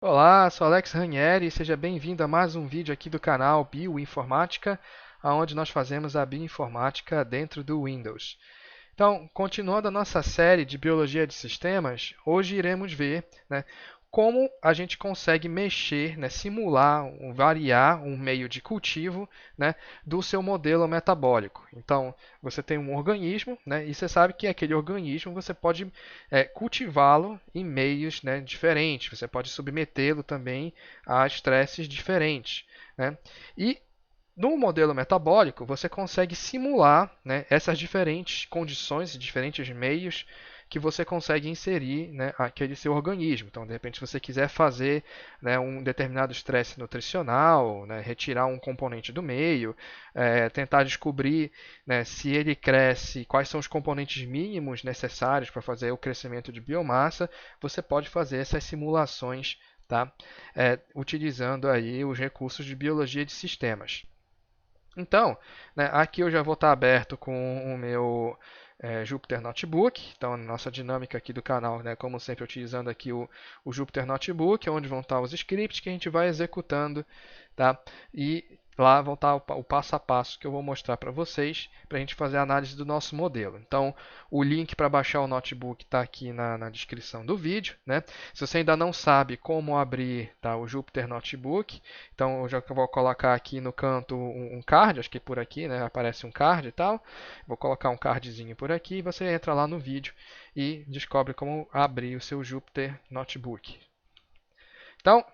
Olá, sou Alex Ranieri e seja bem-vindo a mais um vídeo aqui do canal Bioinformática, onde nós fazemos a bioinformática dentro do Windows. Então, continuando a nossa série de Biologia de Sistemas, hoje iremos ver, como a gente consegue mexer, simular, variar um meio de cultivo, do seu modelo metabólico. Então, você tem um organismo, e você sabe que aquele organismo você pode cultivá-lo em meios, diferentes. Você pode submetê-lo também a estresses diferentes. E no modelo metabólico, você consegue simular, essas diferentes condições e diferentes meios que você consegue inserir, aquele seu organismo. Então, de repente, se você quiser fazer, um determinado estresse nutricional, retirar um componente do meio, tentar descobrir, se ele cresce, quais são os componentes mínimos necessários para fazer o crescimento de biomassa, você pode fazer essas simulações, tá? Utilizando aí os recursos de biologia de sistemas. Então, aqui eu já vou estar aberto com o meu Jupyter Notebook. Então, a nossa dinâmica aqui do canal, como sempre, utilizando aqui o Jupyter Notebook, onde vão estar os scripts que a gente vai executando, tá? E lá vão estar o passo a passo que eu vou mostrar para vocês, para a gente fazer a análise do nosso modelo. Então, o link para baixar o notebook está aqui na descrição do vídeo, Se você ainda não sabe como abrir, tá, o Jupyter Notebook, então eu já vou colocar aqui no canto um card, acho que por aqui, aparece um card e tal. Vou colocar um cardzinho por aqui e você entra lá no vídeo e descobre como abrir o seu Jupyter Notebook. Então,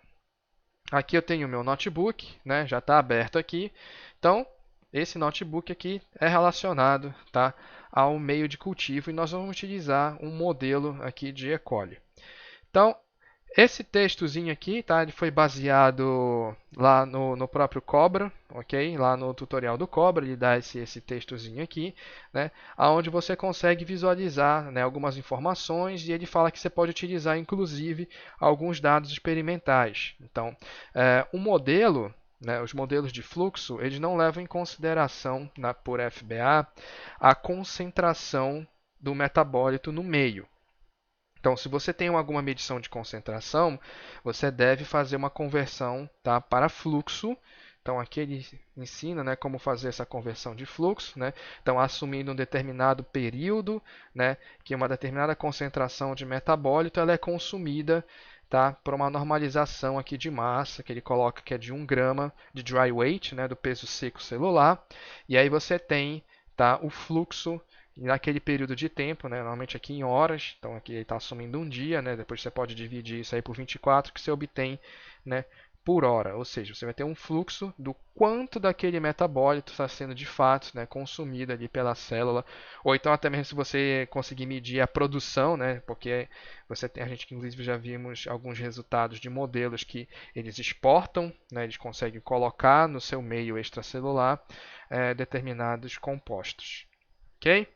aqui eu tenho o meu notebook, já está aberto aqui. Então, esse notebook aqui é relacionado, tá, ao meio de cultivo e nós vamos utilizar um modelo aqui de E. coli. Então, esse textozinho aqui, tá? Ele foi baseado lá no próprio Cobra, ok? Lá no tutorial do Cobra, ele dá esse textozinho aqui, Onde você consegue visualizar, algumas informações e ele fala que você pode utilizar, inclusive, alguns dados experimentais. Então, o modelo, os modelos de fluxo, eles não levam em consideração, por FBA, a concentração do metabólito no meio. Então, se você tem alguma medição de concentração, você deve fazer uma conversão, tá, para fluxo. Então, aqui ele ensina, como fazer essa conversão de fluxo. Então, assumindo um determinado período, que uma determinada concentração de metabólito ela é consumida, tá, por uma normalização aqui de massa, que ele coloca que é de 1 grama de dry weight, do peso seco celular. E aí você tem, tá, o fluxo naquele período de tempo, normalmente aqui em horas, então aqui ele está assumindo um dia, depois você pode dividir isso aí por 24, que você obtém, por hora, ou seja, você vai ter um fluxo do quanto daquele metabólito está sendo de fato, consumido ali pela célula, ou então até mesmo se você conseguir medir a produção, porque você tem, a gente inclusive já vimos alguns resultados de modelos que eles exportam, eles conseguem colocar no seu meio extracelular determinados compostos, ok?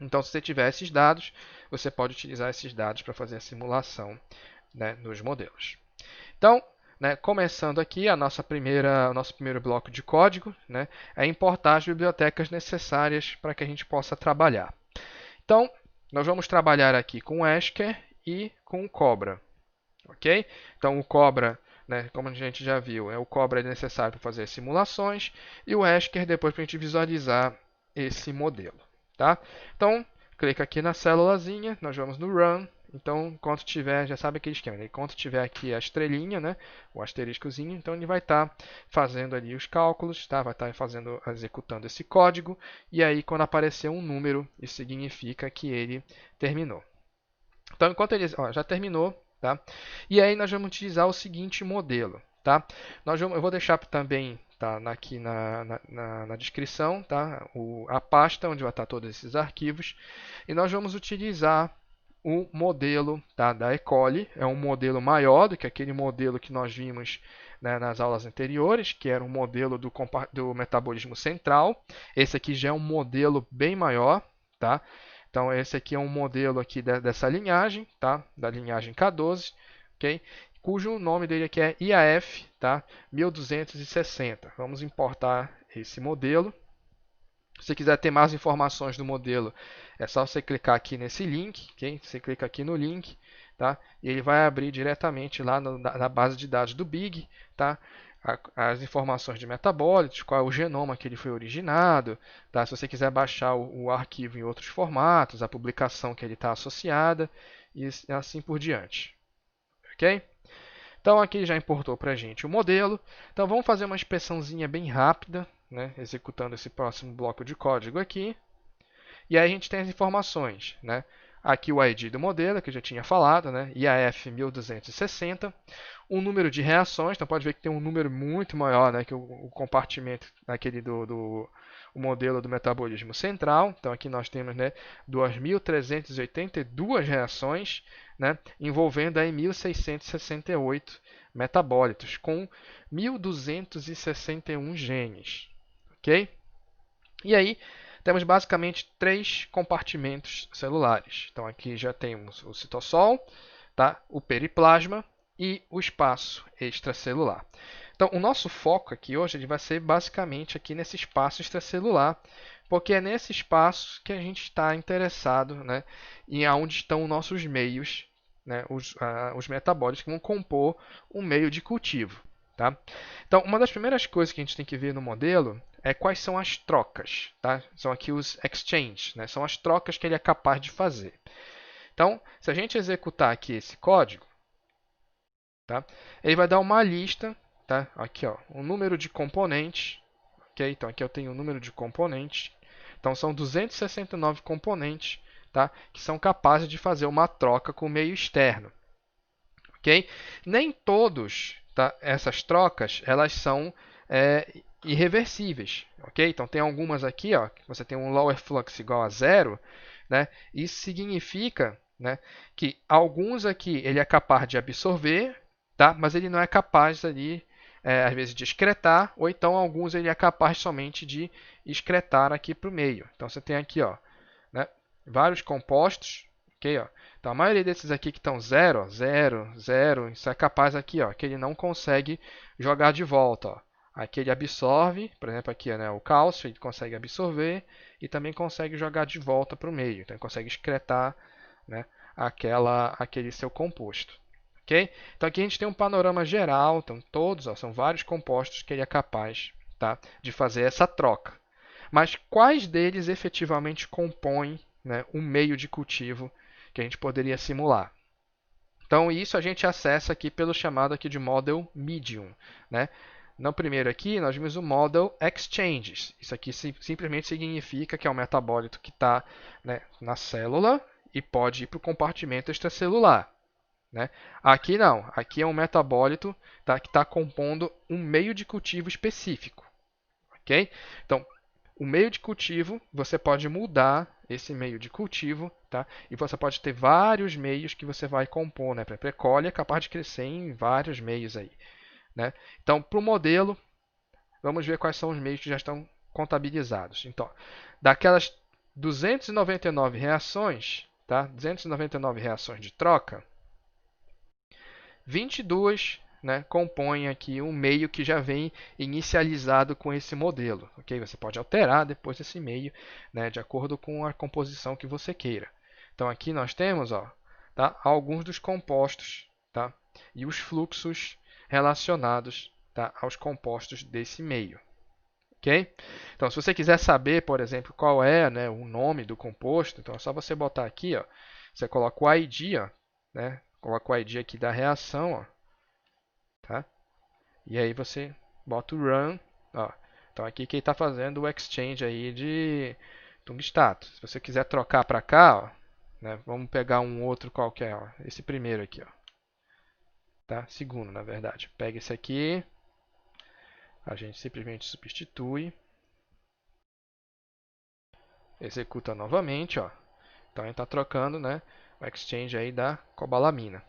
Então, se você tiver esses dados, você pode utilizar esses dados para fazer a simulação, nos modelos. Então, começando aqui o nosso primeiro bloco de código, é importar as bibliotecas necessárias para que a gente possa trabalhar. Então, nós vamos trabalhar aqui com o Haskell e com o Cobra, ok? Então, o Cobra, como a gente já viu, o Cobra é necessário para fazer as simulações e o Haskell depois para a gente visualizar esse modelo. Tá? Então, clica aqui na célulazinha, nós vamos no Run. Então, enquanto tiver, já sabe aquele esquema, enquanto tiver aqui a estrelinha, o asteriscozinho, então ele vai estar fazendo ali os cálculos, tá? Vai estar executando esse código, e aí quando aparecer um número, isso significa que ele terminou. Então, enquanto ele já terminou, tá? E aí nós vamos utilizar o seguinte modelo, tá? Eu vou deixar também, tá, aqui na descrição, tá? A pasta onde vai estar todos esses arquivos. E nós vamos utilizar o modelo, tá, da E. coli. É um modelo maior do que aquele modelo que nós vimos, nas aulas anteriores, que era um modelo do metabolismo central. Esse aqui já é um modelo bem maior, tá? Então, esse aqui é um modelo aqui dessa linhagem, tá? Da linhagem K12, ok? Cujo nome dele aqui é IAF, tá? 1260. Vamos importar esse modelo. Se você quiser ter mais informações do modelo, é só você clicar aqui nesse link, ok? Você clica aqui no link, tá? E ele vai abrir diretamente lá na base de dados do Big, tá? As informações de metabólitos, qual é o genoma que ele foi originado, tá? Se você quiser baixar o arquivo em outros formatos, a publicação que ele está associada e assim por diante, ok? Então aqui já importou para a gente o modelo. Então vamos fazer uma inspeçãozinha bem rápida, né? Executando esse próximo bloco de código aqui. E aí a gente tem as informações, né? Aqui o ID do modelo, que eu já tinha falado, né? IAF 1260. O número de reações, então pode ver que tem um número muito maior, né? Que o compartimento daquele o modelo do metabolismo central. Então aqui nós temos, né, 2.382 reações, né, envolvendo aí 1.668 metabólitos, com 1.261 genes. Ok? E aí, temos basicamente três compartimentos celulares. Então aqui já temos o citossol, tá? O periplasma e o espaço extracelular. Então o nosso foco aqui hoje ele vai ser basicamente aqui nesse espaço extracelular, porque é nesse espaço que a gente está interessado, né, em aonde estão os nossos meios, né, os metabólitos que vão compor o meio de cultivo. Tá? Então, uma das primeiras coisas que a gente tem que ver no modelo é quais são as trocas. Tá? São aqui os exchanges, né? São as trocas que ele é capaz de fazer. Então, se a gente executar aqui esse código, tá? Ele vai dar uma lista, tá? Aqui, ó, o número de componentes. Okay? Então, aqui eu tenho o número de componentes. Então, são 269 componentes, tá? Que são capazes de fazer uma troca com o meio externo. Okay? Nem todos, tá? Essas trocas elas são irreversíveis. Okay? Então tem algumas aqui, ó, que você tem um lower flux igual a zero, né? Isso significa, né, que alguns aqui ele é capaz de absorver, tá? Mas ele não é capaz ali, às vezes, de excretar, ou então alguns ele é capaz somente de excretar aqui para o meio. Então você tem aqui, ó, né, vários compostos, ok? Ó. Então a maioria desses aqui que estão 0, 0, 0, isso é capaz aqui, ó, que ele não consegue jogar de volta. Ó. Aqui ele absorve, por exemplo, aqui, né, o cálcio, ele consegue absorver e também consegue jogar de volta para o meio. Então ele consegue excretar, né, aquele seu composto. Okay? Então aqui a gente tem um panorama geral, então todos, ó, são vários compostos que ele é capaz, tá, de fazer essa troca. Mas quais deles efetivamente compõem, né, um meio de cultivo que a gente poderia simular? Então isso a gente acessa aqui pelo chamado aqui de Model Medium, né? No primeiro aqui, nós vimos o Model Exchanges. Isso aqui simplesmente significa que é um metabólito que está, né, na célula e pode ir para o compartimento extracelular. Né? Aqui não. Aqui é um metabólito, tá, que está compondo um meio de cultivo específico. Okay? Então, o meio de cultivo, você pode mudar esse meio de cultivo, tá? E você pode ter vários meios que você vai compor, né? Para E. coli é capaz de crescer em vários meios aí, né? Então, para o modelo, vamos ver quais são os meios que já estão contabilizados. Então, daquelas 299 reações, tá? 299 reações de troca, 22, né, compõem aqui um meio que já vem inicializado com esse modelo. Okay? Você pode alterar depois esse meio, né, de acordo com a composição que você queira. Então aqui nós temos, ó, tá, alguns dos compostos, tá, e os fluxos relacionados, tá, aos compostos desse meio. Okay? Então, se você quiser saber, por exemplo, qual é, né, o nome do composto, então é só você botar aqui, ó, você coloca o ID, ó, né, coloca o ID aqui da reação, ó, tá? E aí você bota o run, ó. Então aqui que ele está fazendo o exchange aí de tungstato. Se você quiser trocar para cá, ó, né, vamos pegar um outro qualquer, ó, esse primeiro aqui, ó, tá? Segundo, na verdade. Pega esse aqui, a gente simplesmente substitui, executa novamente, ó. Então a gente está trocando, né, o exchange aí da cobalamina,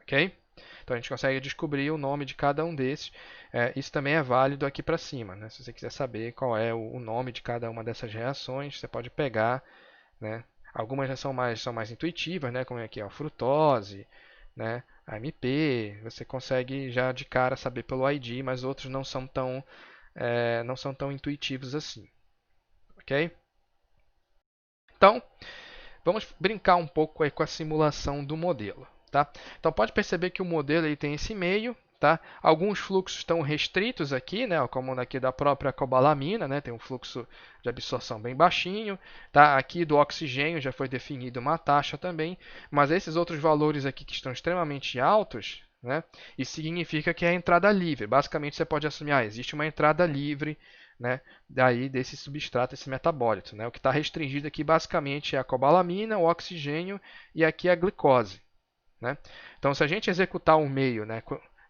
ok? Então a gente consegue descobrir o nome de cada um desses. Isso também é válido aqui para cima. Né? Se você quiser saber qual é o nome de cada uma dessas reações, você pode pegar. Né? Algumas já são mais intuitivas, né? Como aqui a frutose, né? A MP. Você consegue já de cara saber pelo ID, mas outros não são tão intuitivos assim. Ok? Então, vamos brincar um pouco aí com a simulação do modelo. Tá? Então pode perceber que o modelo aí tem esse meio. Tá? Alguns fluxos estão restritos aqui, né? Como aqui da própria cobalamina, né? Tem um fluxo de absorção bem baixinho. Tá? Aqui do oxigênio já foi definido uma taxa também, mas esses outros valores aqui que estão extremamente altos, né? Isso significa que é a entrada livre. Basicamente você pode assumir, existe uma entrada livre, né? Daí desse substrato, esse metabólito, né? O que está restringido aqui basicamente é a cobalamina, o oxigênio e aqui a glicose. Né? Então, se a gente executar um meio, né,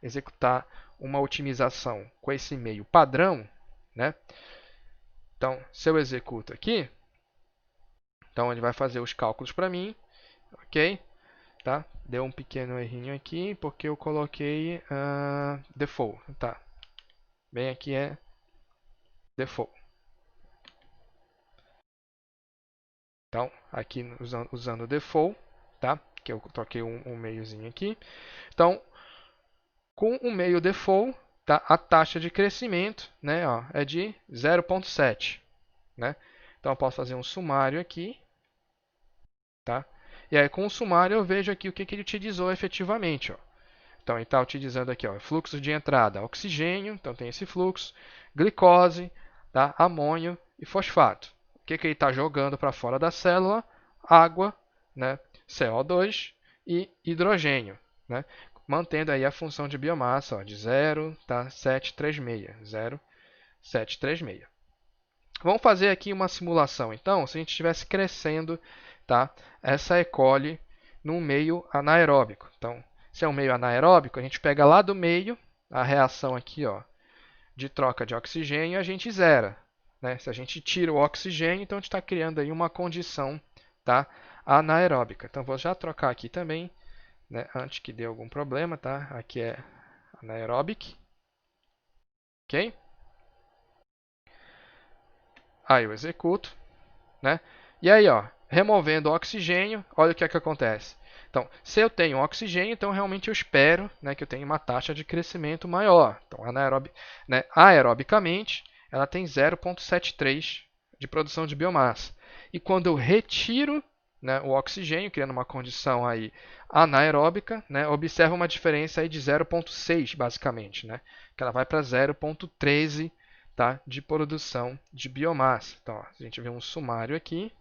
executar uma otimização com esse meio padrão, né? Então, se eu executo aqui, então ele vai fazer os cálculos para mim, ok? Tá? Deu um pequeno errinho aqui porque eu coloquei default, tá? Bem aqui é default. Então, aqui usando o default, tá? Que eu toquei um meiozinho aqui. Então, com o meio default, tá? A taxa de crescimento, né, ó, é de 0,7. Né? Então, eu posso fazer um sumário aqui. Tá? E aí, com o sumário, eu vejo aqui o que ele utilizou efetivamente. Ó. Então, ele está utilizando aqui ó, fluxo de entrada oxigênio, então tem esse fluxo, glicose, tá? Amônio e fosfato. O que ele está jogando para fora da célula? Água, né? CO2 e hidrogênio. Né? Mantendo aí a função de biomassa ó, de 0,736. 0,736. Vamos fazer aqui uma simulação. Então, se a gente estivesse crescendo tá, essa E. coli num meio anaeróbico. Então, se é um meio anaeróbico, a gente pega lá do meio a reação aqui ó, de troca de oxigênio e a gente zera. Né? Se a gente tira o oxigênio, então a gente está criando aí uma condição tá, anaeróbica. Então, vou já trocar aqui também, né, antes que dê algum problema. Tá? Aqui é anaerobic. Ok? Aí eu executo. Né? E aí, ó, removendo o oxigênio, olha o que é que acontece. Então, se eu tenho oxigênio, então realmente eu espero né, que eu tenha uma taxa de crescimento maior. Então, né, aerobicamente, ela tem 0,73 de produção de biomassa. E quando eu retiro né, o oxigênio, criando uma condição aí anaeróbica, né, observa uma diferença aí de 0,6 basicamente, né, que ela vai para 0,13 tá, de produção de biomassa. Então, ó, a gente vê um sumário aqui.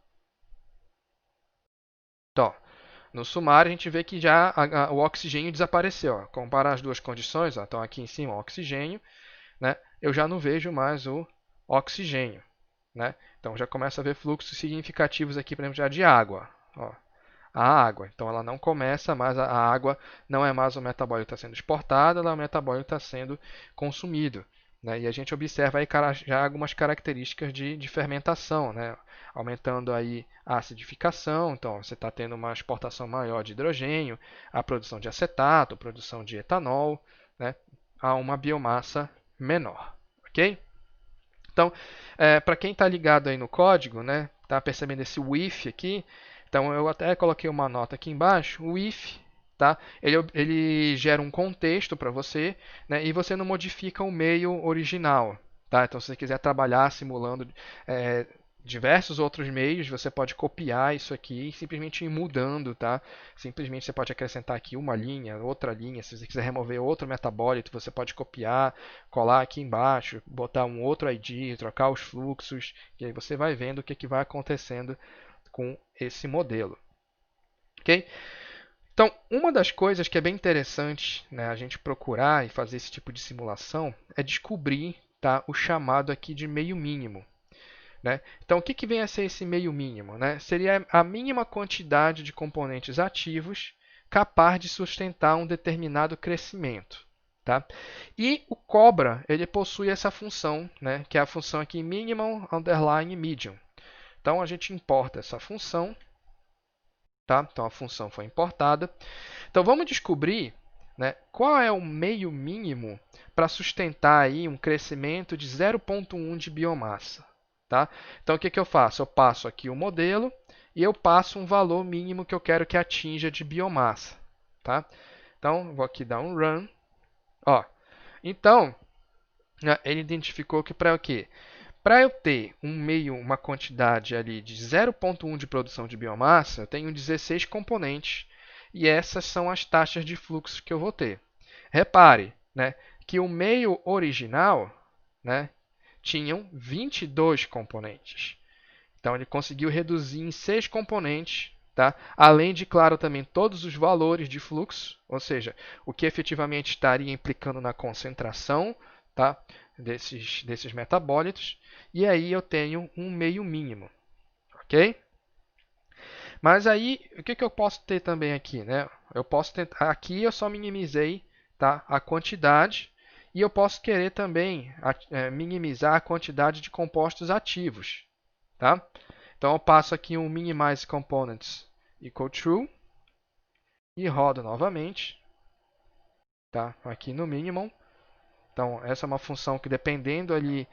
Então, no sumário, a gente vê que já o oxigênio desapareceu. Ó. Comparar as duas condições, ó, então aqui em cima o oxigênio, né, eu já não vejo mais o oxigênio. Né? Então, já começa a ver fluxos significativos aqui, por exemplo, já de água. Ó. A água, então ela não começa mais, a água não é mais o metabólito que está sendo exportado, ela é o metabólito que está sendo consumido. Né? E a gente observa aí já algumas características de fermentação, né? Aumentando aí a acidificação, então você está tendo uma exportação maior de hidrogênio, a produção de acetato, a produção de etanol, né? A uma biomassa menor. Ok? Então, para quem está ligado aí no código, né, está percebendo esse if aqui, então eu até coloquei uma nota aqui embaixo, o if, tá? Ele gera um contexto para você, né, e você não modifica o meio original. Tá? Então, se você quiser trabalhar simulando diversos outros meios, você pode copiar isso aqui e simplesmente ir mudando, tá? Simplesmente você pode acrescentar aqui uma linha, outra linha. Se você quiser remover outro metabólito, você pode copiar, colar aqui embaixo, botar um outro ID, trocar os fluxos, e aí você vai vendo o que vai acontecendo com esse modelo. Ok? Então, uma das coisas que é bem interessante né, a gente procurar e fazer esse tipo de simulação é descobrir tá, o chamado aqui de meio mínimo. Né? Então, o que vem a ser esse meio mínimo? Né? Seria a mínima quantidade de componentes ativos capaz de sustentar um determinado crescimento. Tá? E o Cobra ele possui essa função, né? Que é a função aqui minimum underline medium. Então, a gente importa essa função. Tá? Então, a função foi importada. Então, vamos descobrir né, qual é o meio mínimo para sustentar aí um crescimento de 0,1 de biomassa. Tá? Então, o que eu faço? Eu passo aqui o modelo e eu passo um valor mínimo que eu quero que atinja de biomassa. Tá? Então, vou aqui dar um run. Ó, então, ele identificou que para o quê? Para eu ter uma quantidade ali de 0,1 de produção de biomassa, eu tenho 16 componentes e essas são as taxas de fluxo que eu vou ter. Repare, né, que o meio original, né, tinham 22 componentes. Então, ele conseguiu reduzir em 6 componentes, tá? Além de, claro, também todos os valores de fluxo, ou seja, o que efetivamente estaria implicando na concentração, tá? desses metabólitos. E aí eu tenho um meio mínimo, ok? Mas aí, o que eu posso ter também aqui, né? Eu posso tentar, aqui eu só minimizei, tá, a quantidade e eu posso querer também minimizar a quantidade de compostos ativos, tá? Então eu passo aqui um minimize components equal true e rodo novamente, tá? Aqui no minimum. Então essa é uma função que dependendo ali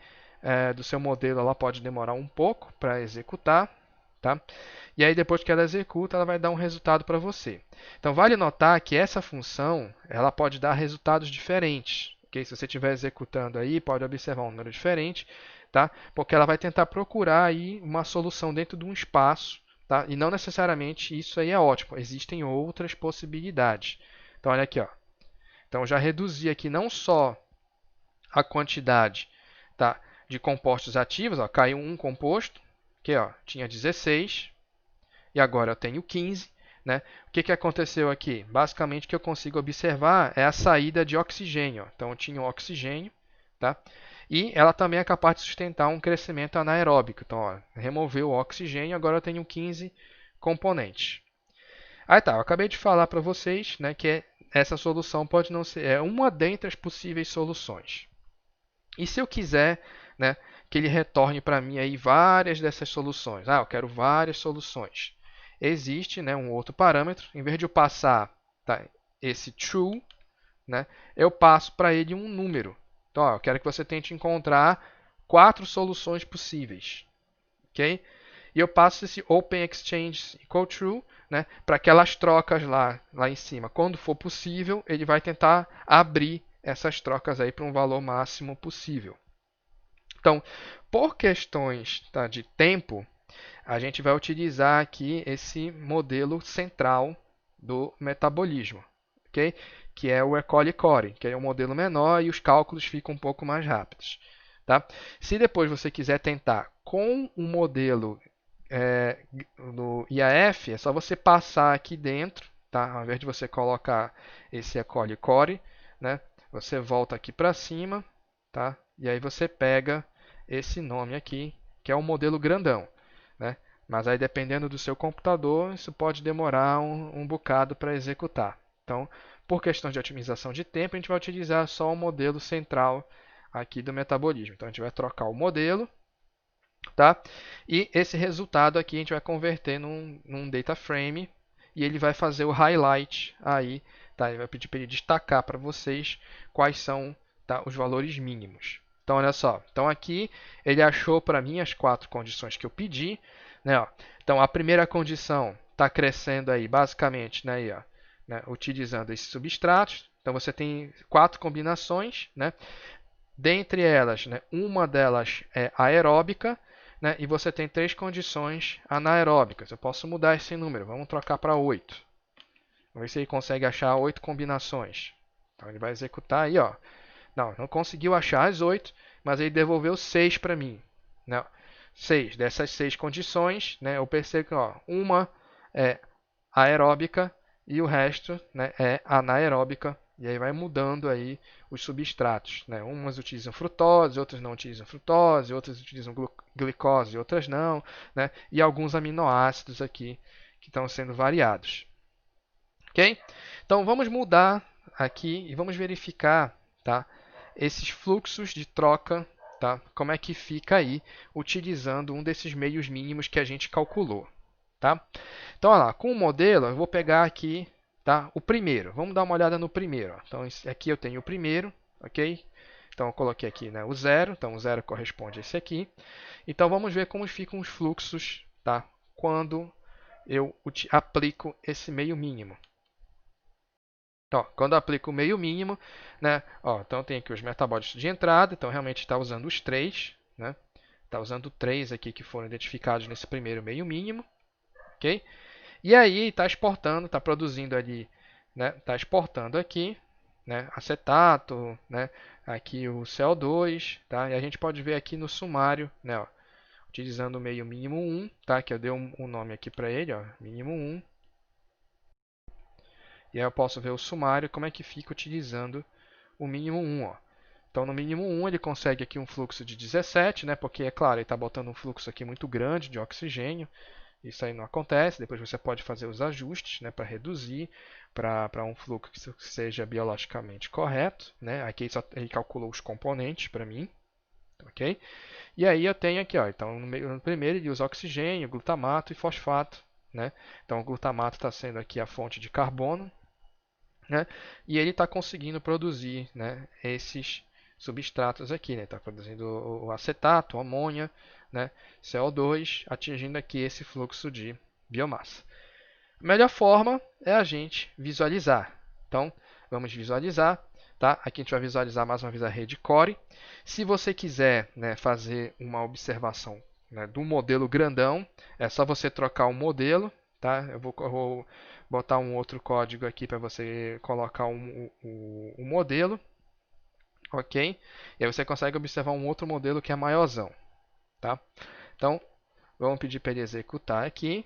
do seu modelo, ela pode demorar um pouco para executar, tá? E aí depois que ela executa, ela vai dar um resultado para você. Então vale notar que essa função, ela pode dar resultados diferentes. Okay? Se você estiver executando aí, pode observar um número diferente, tá? Porque ela vai tentar procurar aí uma solução dentro de um espaço, tá? E não necessariamente isso aí é ótimo. Existem outras possibilidades. Então olha aqui, ó. Então já reduzi aqui não só a quantidade, tá, de compostos ativos, ó, caiu um composto, que ó, tinha 16 e agora eu tenho 15. Né? O que aconteceu aqui? Basicamente, o que eu consigo observar é a saída de oxigênio. Ó. Então, eu tinha um oxigênio, tá? E ela também é capaz de sustentar um crescimento anaeróbico. Então, ó, removeu o oxigênio, agora eu tenho 15 componentes. Aí tá, eu acabei de falar para vocês, né, que essa solução pode não ser, é uma dentre as possíveis soluções. E se eu quiser, né, que ele retorne para mim aí várias dessas soluções? Ah, eu quero várias soluções. Existe, né, um outro parâmetro. Em vez de eu passar, tá, esse true, né, eu passo para ele um número. Então, ó, eu quero que você tente encontrar 4 soluções possíveis. Okay? E eu passo esse open exchange equal true, né, para aquelas trocas lá em cima. Quando for possível, ele vai tentar abrir essas trocas aí para um valor máximo possível. Então, por questões, tá, de tempo, a gente vai utilizar aqui esse modelo central do metabolismo, ok? Que é o Ecole Core, que é um modelo menor e os cálculos ficam um pouco mais rápidos. Tá? Se depois você quiser tentar com um modelo no IAF, é só você passar aqui dentro, tá? Ao invés de você colocar esse Ecole Core, né? Você volta aqui para cima, tá? E aí você pega esse nome aqui, que é o modelo grandão, né? Mas aí dependendo do seu computador, isso pode demorar um bocado para executar. Então, por questão de otimização de tempo, a gente vai utilizar só o modelo central aqui do metabolismo. Então, a gente vai trocar o modelo, tá? E esse resultado aqui a gente vai converter num data frame e ele vai fazer o highlight aí, tá? Ele vai pedir para ele destacar para vocês quais são, tá, os valores mínimos. Então, olha só. Então, aqui ele achou para mim as 4 condições que eu pedi. Né, ó. Então, a primeira condição está crescendo aí, basicamente, né, aí, ó, né, utilizando esses substratos. Então, você tem 4 combinações. Né? Dentre elas, né, uma delas é aeróbica, né, e você tem 3 condições anaeróbicas. Eu posso mudar esse número. Vamos trocar para 8. Vamos ver se ele consegue achar 8 combinações. Então, ele vai executar aí, ó. Não conseguiu achar as 8, mas ele devolveu 6 para mim. Não, 6. Dessas 6 condições, né, eu percebo que ó, uma é aeróbica e o resto, né, é anaeróbica. E aí vai mudando aí os substratos. Né? Umas utilizam frutose, outras não utilizam frutose, outras utilizam glicose, outras não. Né? E alguns aminoácidos aqui que estão sendo variados. Ok? Então vamos mudar aqui e vamos verificar, tá, esses fluxos de troca, tá, como é que fica aí utilizando um desses meios mínimos que a gente calculou. Tá? Então, olha lá, com o modelo, eu vou pegar aqui, tá, o primeiro. Vamos dar uma olhada no primeiro. Ó. Então, aqui eu tenho o primeiro, ok? Então, eu coloquei aqui, né, o zero. Então, o zero corresponde a esse aqui. Então, vamos ver como ficam os fluxos, tá, quando eu aplico esse meio mínimo. Então, quando eu aplico o meio mínimo, né, ó, então tem aqui os metabólitos de entrada. Então, realmente está usando os 3. Né? Está usando 3 aqui que foram identificados nesse primeiro meio mínimo. Okay? E aí está exportando, está produzindo ali, né? Está exportando aqui, né? Acetato, né? Aqui o CO2, tá? E a gente pode ver aqui no sumário, né? Ó, utilizando o meio mínimo 1, tá? Que eu dei um nome aqui para ele, ó, mínimo 1. E aí eu posso ver o sumário, como é que fica utilizando o mínimo 1, ó. Então, no mínimo 1, ele consegue aqui um fluxo de 17, né? Porque, é claro, ele está botando um fluxo aqui muito grande de oxigênio. Isso aí não acontece. Depois você pode fazer os ajustes, né? Para reduzir para um fluxo que seja biologicamente correto, né? Aqui ele calculou os componentes para mim, ok? E aí eu tenho aqui, ó, então no primeiro ele usa oxigênio, glutamato e fosfato, né? Então o glutamato está sendo aqui a fonte de carbono, né? E ele está conseguindo produzir, né, esses substratos aqui, né? Está produzindo o acetato, a amônia, né, CO2, atingindo aqui esse fluxo de biomassa. A melhor forma é a gente visualizar. Então, vamos visualizar. Tá? Aqui a gente vai visualizar mais uma vez a rede Core. Se você quiser, né, fazer uma observação, né, do modelo grandão, é só você trocar o modelo. Tá? Eu vou botar um outro código aqui para você colocar o modelo. Ok? E aí você consegue observar um outro modelo que é maiorzão. Tá? Então, vamos pedir para ele executar aqui.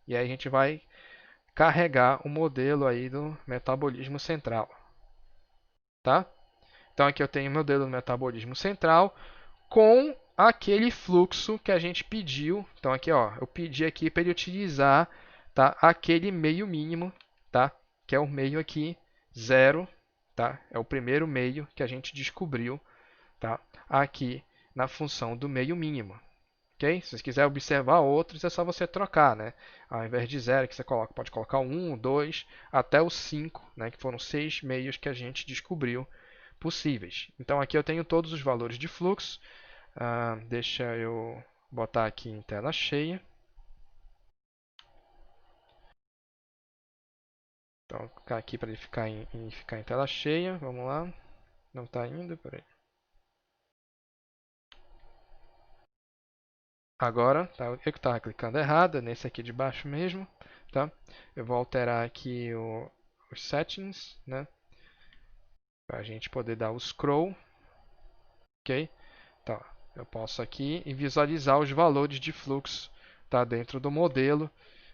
E aí a gente vai carregar o modelo aí do metabolismo central, tá? Então aqui eu tenho o modelo do metabolismo central com aquele fluxo que a gente pediu. Então aqui, ó, eu pedi aqui para ele utilizar, tá, aquele meio mínimo, tá? Que é o meio aqui 0, tá? É o primeiro meio que a gente descobriu, tá? Aqui na função do meio mínimo. Okay? Se você quiser observar outros, é só você trocar, né? Ao invés de 0 que você coloca, pode colocar o 1, 2, até o 5, né? Que foram 6 meios que a gente descobriu possíveis. Então aqui eu tenho todos os valores de fluxo. Deixa eu botar aqui em tela cheia. Então, vou colocar aqui para ele ficar em tela cheia. Vamos lá. Não está indo, peraí. Agora, tá? Eu que estava clicando errado, nesse aqui de baixo mesmo, tá? Eu vou alterar aqui os settings, né? Para a gente poder dar o scroll, ok? Então, eu posso aqui visualizar os valores de fluxo, tá? Dentro do modelo,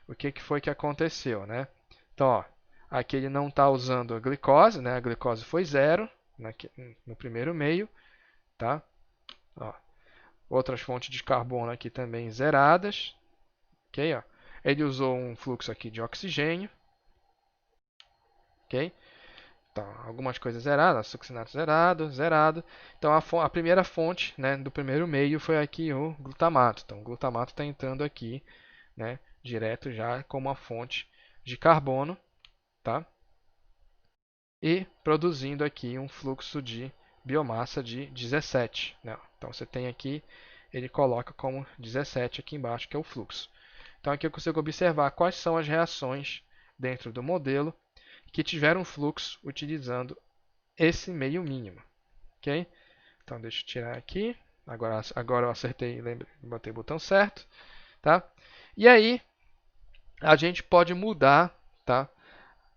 o que foi que aconteceu, né? Então, ó, aqui ele não está usando a glicose, né? A glicose foi 0 no primeiro meio, tá? Ó, outras fontes de carbono aqui também zeradas, ok? Ó. Ele usou um fluxo aqui de oxigênio, ok? Então, algumas coisas zeradas, succinato zerado, zerado. Então, a primeira fonte, né, do primeiro meio foi aqui o glutamato. Então, o glutamato está entrando aqui, né, direto já como uma fonte de carbono, tá? E produzindo aqui um fluxo de biomassa de 17. Né? Então, você tem aqui, ele coloca como 17 aqui embaixo, que é o fluxo. Então, aqui eu consigo observar quais são as reações dentro do modelo que tiveram fluxo utilizando esse meio mínimo. Ok? Então, deixa eu tirar aqui. Agora eu acertei, botei o botão certo. Tá? E aí, a gente pode mudar, tá,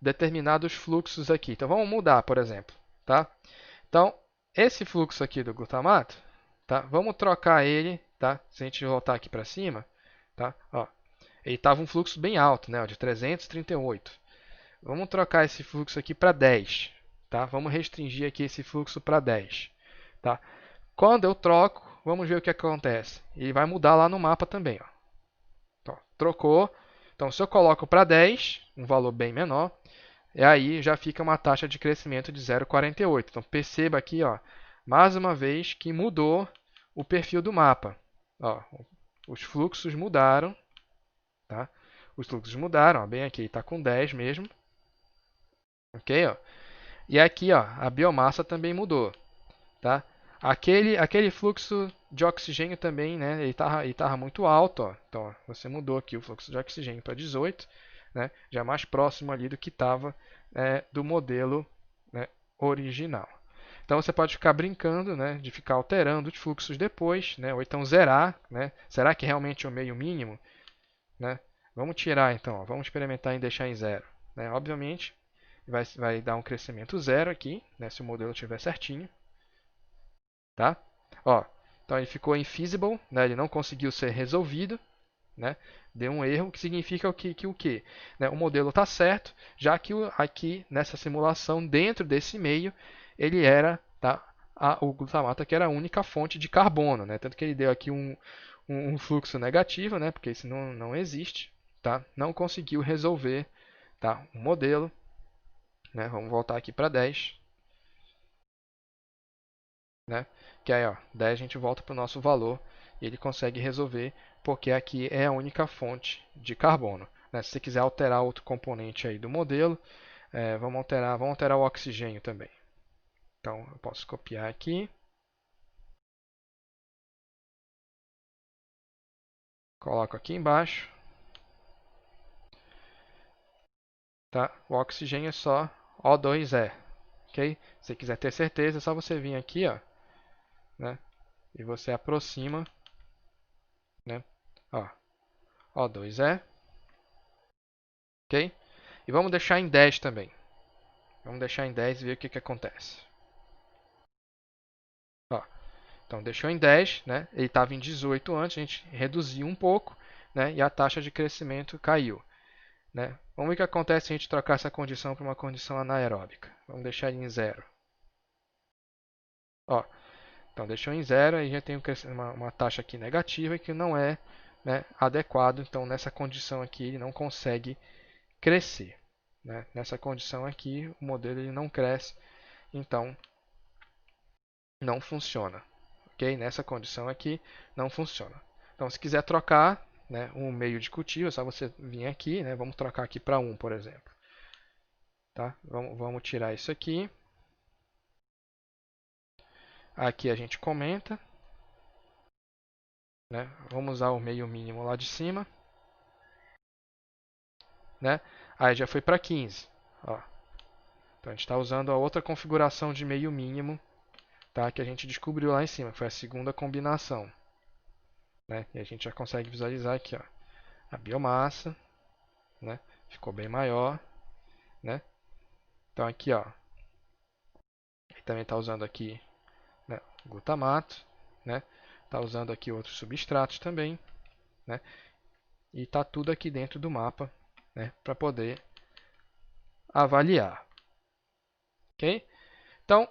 determinados fluxos aqui. Então, vamos mudar, por exemplo. Tá? Então, esse fluxo aqui do glutamato, tá? Vamos trocar ele, tá? Se a gente voltar aqui para cima, tá? Ó, ele estava um fluxo bem alto, né? De 338. Vamos trocar esse fluxo aqui para 10. Tá? Vamos restringir aqui esse fluxo para 10. Tá? Quando eu troco, vamos ver o que acontece. Ele vai mudar lá no mapa também. Ó. Então, trocou. Então, se eu coloco para 10, um valor bem menor, e aí já fica uma taxa de crescimento de 0,48. Então, perceba aqui, ó, mais uma vez, que mudou o perfil do mapa. Ó, os fluxos mudaram. Tá? Os fluxos mudaram. Ó, bem aqui, está com 10 mesmo. Ok? Ó. E aqui, ó, a biomassa também mudou, tá? Aquele fluxo de oxigênio também, né? Ele tava muito alto, ó. Então, ó, você mudou aqui o fluxo de oxigênio para 18, né? Já mais próximo ali do que estava do modelo, né, original. Então você pode ficar brincando, né, de ficar alterando os fluxos depois, né, ou então zerar, né? Será que realmente é o meio mínimo, né? Vamos tirar então, ó, vamos experimentar em deixar em zero. Né? Obviamente, vai dar um crescimento zero aqui, né, se o modelo estiver certinho. Tá? Ó, então ele ficou infeasible, né, ele não conseguiu ser resolvido. Né? Deu um erro, que significa o quê? Né? O modelo está certo, já que aqui nessa simulação, dentro desse meio, ele era tá, o glutamato que era a única fonte de carbono. Né? Tanto que ele deu aqui um fluxo negativo, né? Porque isso não existe. Tá? Não conseguiu resolver tá? O modelo. Né? Vamos voltar aqui para 10. Né? Que aí, ó, 10 a gente volta para o nosso valor e ele consegue resolver porque aqui é a única fonte de carbono. Né? Se você quiser alterar outro componente aí do modelo, vamos alterar o oxigênio também. Então, eu posso copiar aqui, coloco aqui embaixo. Tá? O oxigênio é só O2E. Okay? Se você quiser ter certeza, é só você vir aqui, ó, né? E você aproxima, né? Ó, O2E, ok? E vamos deixar em 10 também. Vamos deixar em 10 e ver o que acontece. Ó, então deixou em 10, né? Ele estava em 18 antes, a gente reduziu um pouco, né? E a taxa de crescimento caiu. Né? Vamos ver o que acontece se a gente trocar essa condição para uma condição anaeróbica. Vamos deixar ele em 0. Ó, então deixou em 0 e já tem uma taxa aqui negativa que não é, né, adequado. Então nessa condição aqui ele não consegue crescer. Né? Nessa condição aqui o modelo ele não cresce, então não funciona. Ok? Nessa condição aqui não funciona. Então se quiser trocar, né, um meio de cultivo, é só você vir aqui, né, vamos trocar aqui para 1, por exemplo. Tá? Vamos tirar isso aqui. Aqui a gente comenta. Né? Vamos usar o meio mínimo lá de cima. Né? Aí já foi para 15. Ó. Então a gente está usando a outra configuração de meio mínimo, tá? Que a gente descobriu lá em cima, que foi a segunda combinação. Né? E a gente já consegue visualizar aqui, ó, a biomassa, né? Ficou bem maior. Né? Então aqui, ó, ele também está usando aqui, né, glutamato, né? Está usando aqui outros substratos também, né? E está tudo aqui dentro do mapa, né, para poder avaliar. Ok? Então,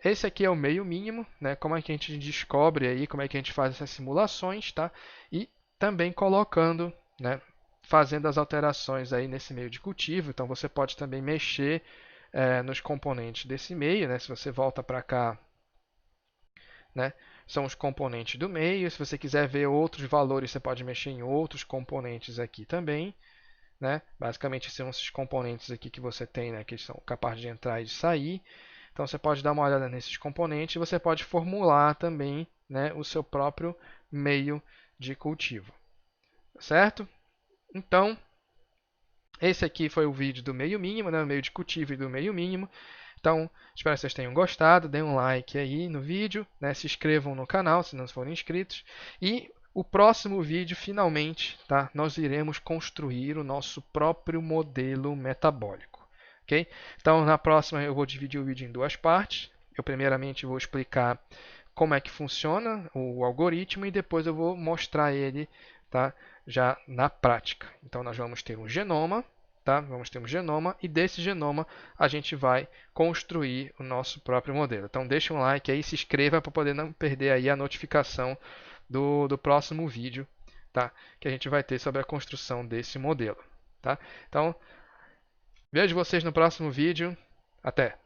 esse aqui é o meio mínimo, né? Como é que a gente descobre aí, como é que a gente faz essas simulações, tá? E também colocando, né, fazendo as alterações aí nesse meio de cultivo. Então você pode também mexer nos componentes desse meio, né? Se você volta para cá, né? São os componentes do meio. Se você quiser ver outros valores, você pode mexer em outros componentes aqui também. Né? Basicamente são esses componentes aqui que você tem, né? Que são capazes de entrar e de sair. Então você pode dar uma olhada nesses componentes e você pode formular também, né, o seu próprio meio de cultivo. Certo? Então, esse aqui foi o vídeo do meio mínimo, né, o meio de cultivo e do meio mínimo. Então, espero que vocês tenham gostado. Deem um like aí no vídeo, né? Se inscrevam no canal se não forem inscritos. E o próximo vídeo, finalmente, tá? Nós iremos construir o nosso próprio modelo metabólico. Okay? Então, na próxima eu vou dividir o vídeo em duas partes. Eu primeiramente vou explicar como é que funciona o algoritmo e depois eu vou mostrar ele, tá? Já na prática. Então, nós vamos ter um genoma. Tá? Vamos ter um genoma e desse genoma a gente vai construir o nosso próprio modelo. Então deixa um like aí, se inscreva para poder não perder aí a notificação do próximo vídeo, tá? Que a gente vai ter sobre a construção desse modelo. Tá? Então vejo vocês no próximo vídeo. Até!